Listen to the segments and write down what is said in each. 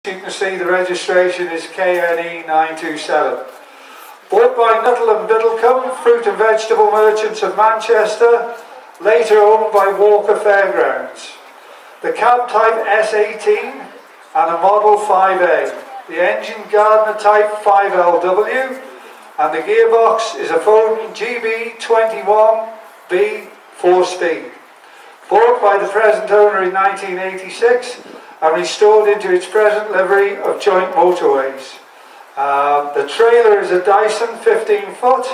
You can see the registration is KNE 927. Bought by Nuttall and Biddlecombe, fruit and vegetable merchants of Manchester, later owned by Walker Fairgrounds. The cab type S18 and a model 5A. The engine Gardner type 5LW and the gearbox is a Foden GB21B 4-speed. Bought by the present owner in 1986 and restored into its present livery of joint motorways. The trailer is a Dyson 15 foot,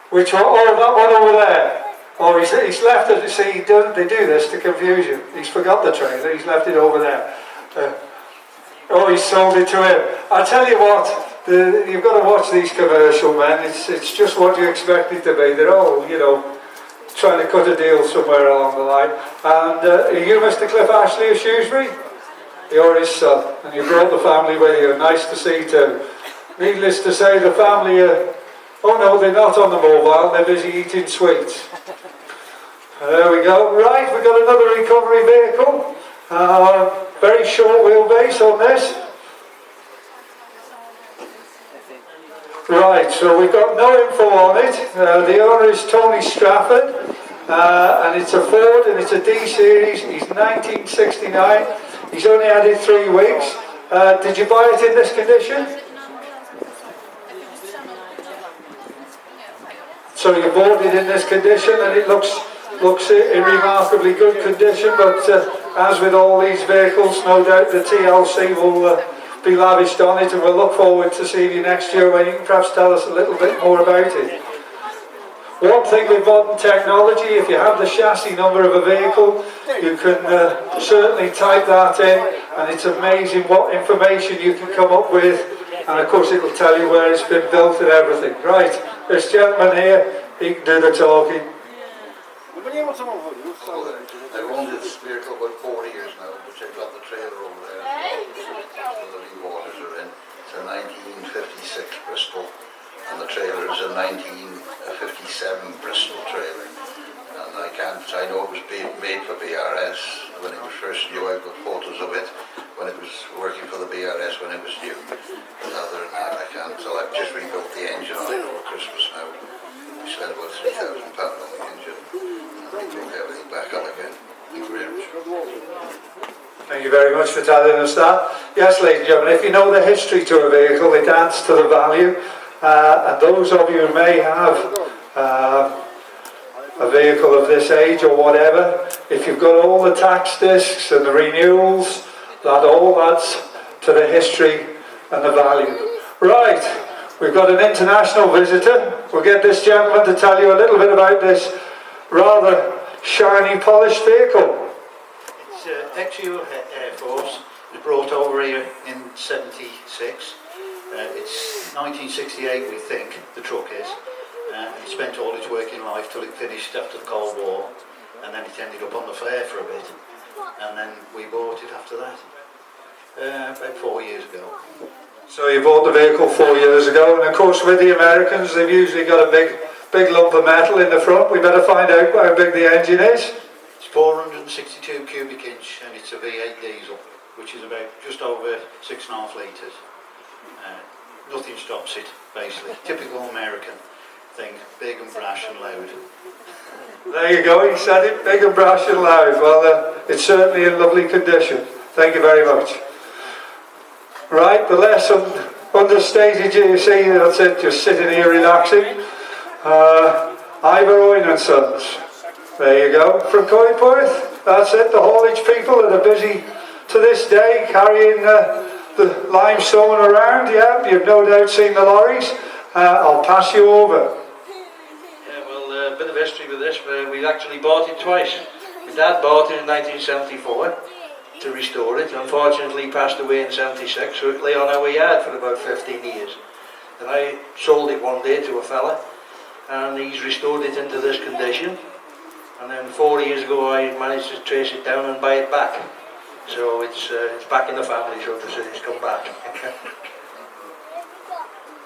which that one over there. Oh, he's left it. See, they do this to confuse you. He's forgot the trailer. He's left it over there. He's sold it to him. I tell you what, you've got to watch these commercial men. It's just what you expect it to be. They're all, trying to cut a deal somewhere along the line. And are you Mr. Cliff Ashley of Shrewsbury? You're his son, and you brought the family with you. Nice to see too. Needless to say, the family oh no, they're not on the mobile, they're busy eating sweets. There we go. Right, we've got another recovery vehicle. Very short wheelbase on this. Right, so we've got no info on it. The owner is Tony Strafford, and it's a Ford and it's a D series. He's 1969. He's only had it 3 weeks. Did you buy it in this condition? So you bought it in this condition, and it looks in remarkably good condition. But as with all these vehicles, no doubt the TLC will be lavished on it, and we'll look forward to seeing you next year when you can perhaps tell us a little bit more about it. One thing with modern technology, if you have the chassis number of a vehicle, you can certainly type that in, and it's amazing what information you can come up with, and of course it will tell you where it's been built and everything. Right, this gentleman here, he can do the talking. I've owned this vehicle about 4 years now, which I've got the trailer over there. The living waters are in. It's a 1956 Bristol, and the trailer is a 1957 Bristol trailer. And I know it was made for BRS when it was first new. I've got photos of it when it was working for the BRS when it was new. But other than that, I can't. So I've just rebuilt the engine on it over Christmas now. We spent about £3,000 on the engine. And we took everything back up again. Thank you very much. Thank you very much for telling us that. Yes, ladies and gentlemen, if you know the history to a vehicle, it adds to the value. And those of you who may have a vehicle of this age or whatever, if you've got all the tax discs and the renewals, that all adds to the history and the value. Right, we've got an international visitor. We'll get this gentleman to tell you a little bit about this rather shiny, polished vehicle. It's ex-Air Force. It was brought over here in '76. It's 1968, we think, the truck is. And it spent all its working life till it finished after the Cold War. And then it ended up on the fair for a bit. And then we bought it after that, about 4 years ago. So you bought the vehicle 4 years ago, and of course with the Americans, they've usually got a big lump of metal in the front. We better find out how big the engine is. It's 462 cubic inch, and it's a V8 diesel, which is about just over 6.5 litres. Nothing stops it, basically. Typical American thing, big and brash and loud. There you go, he said it, big and brash and loud. Well, it's certainly in lovely condition. Thank you very much. Right, the less understated you see, that's it, just sitting here relaxing. Ivor Owen and Sons. There you go, from Clwyd. That's it, the haulage people that are busy to this day carrying the limestone around. Yeah, you've no doubt seen the lorries. I'll pass you over. Yeah, well, a bit of history with this. We actually bought it twice. My dad bought it in 1974 to restore it. Unfortunately, he passed away in '76, so it lay on our yard for about 15 years. And I sold it one day to a fella, and he's restored it into this condition. And then 4 years ago, I managed to trace it down and buy it back. So it's back in the family, so to say. It's come back.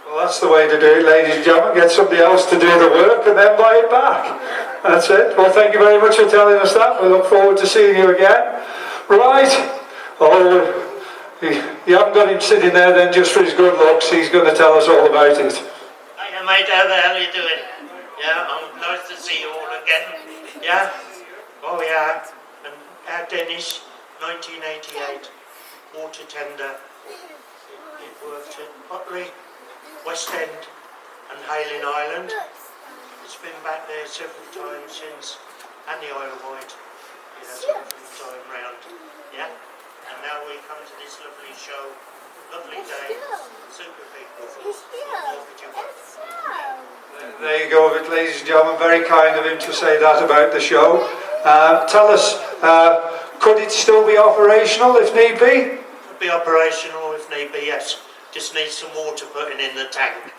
Well, that's the way to do it, ladies and gentlemen. Get somebody else to do the work and then buy it back. That's it. Well, thank you very much for telling us that. We look forward to seeing you again. Right, Oh, you haven't got him sitting there then just for his good looks. He's going to tell us all about it. Hiya mate, how the hell are you doing? Yeah, nice to see you all again. Yeah? Oh yeah. And our Dennis, 1988, water tender. It worked at Botley, West End and Hayling Island. It's been back there several times since, and the Isle of Wight. Yeah, several time round. Yeah? And now we come to this lovely show. Lovely day, super people. What more could you want? There you go, ladies and gentlemen. Very kind of him to say that about the show. Tell us, could it still be operational if need be? Could be operational if need be, yes. Just need some water putting in the tank.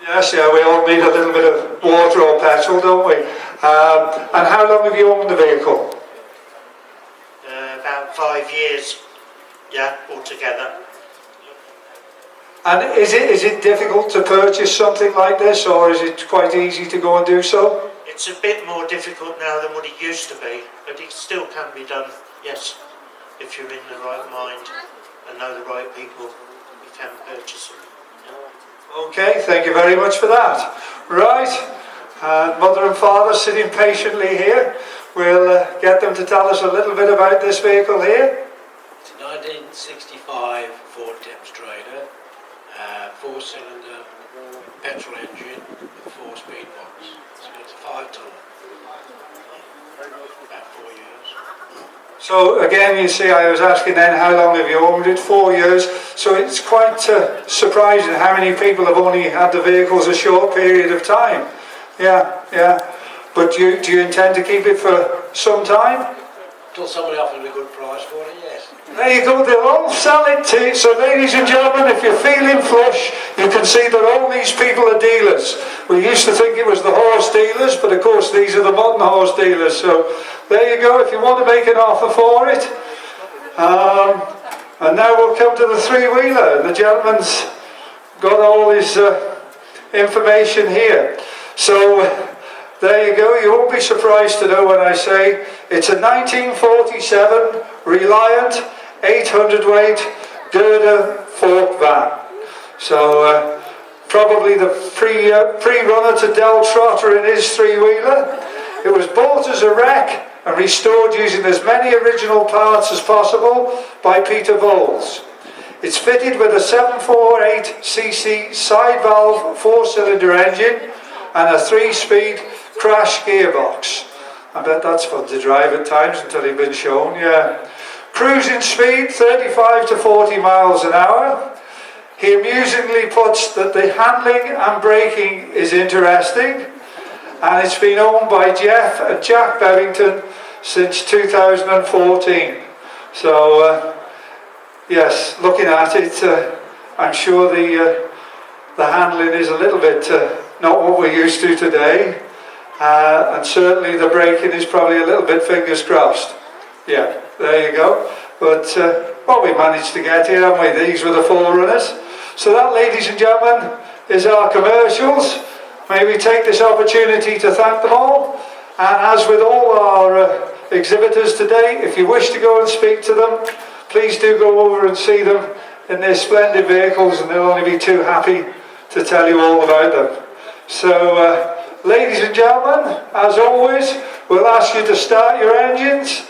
Yes, yeah, we all need a little bit of water or petrol, don't we? And how long have you owned the vehicle? About 5 years, yeah, altogether. And is it difficult to purchase something like this, or is it quite easy to go and do so? It's a bit more difficult now than what it used to be, but it still can be done, yes. If you're in the right mind and know the right people, you can purchase them. Yeah. Okay, thank you very much for that. Right, mother and father sitting patiently here. We'll get them to tell us a little bit about this vehicle here. It's a 1965 Ford demonstrator, 4-cylinder petrol engine with 4-speed box. So it's a 5-ton. About 4 years. So again, you see, I was asking then, how long have you owned it? 4 years. So it's quite surprising how many people have only had the vehicles a short period of time. Yeah, yeah. But do you intend to keep it for some time? Until somebody offers a good price for it, yes. There you go, they'll all sell it to you. So ladies and gentlemen, if you're feeling flush, you can see that all these people are dealers. We used to think it was the horse dealers, but of course these are the modern horse dealers. So there you go, if you want to make an offer for it. And now we'll come to the three-wheeler. The gentleman's got all his information here. So there you go, you won't be surprised to know when I say it's a 1947 Reliant 800 weight girder fork van. So probably the pre-runner to Del Trotter in his three-wheeler. It was bought as a wreck and restored using as many original parts as possible by Peter Bowles. It's fitted with a 748cc side valve 4-cylinder engine and a 3-speed crash gearbox. I bet that's fun to drive at times until you've been shown, yeah. Cruising speed 35 to 40 miles an hour. He amusingly puts that the handling and braking is interesting, and it's been owned by Jeff and Jack Bevington since 2014. So yes, looking at it, I'm sure the handling is a little bit not what we're used to today. And certainly the braking is probably a little bit fingers crossed. Yeah, there you go. But well, we managed to get here, haven't we? These were the forerunners. So that, ladies and gentlemen, is our commercials. May we take this opportunity to thank them all. And as with all our exhibitors today, if you wish to go and speak to them, please do go over and see them in their splendid vehicles, and they'll only be too happy to tell you all about them. So, ladies and gentlemen, as always, we'll ask you to start your engines.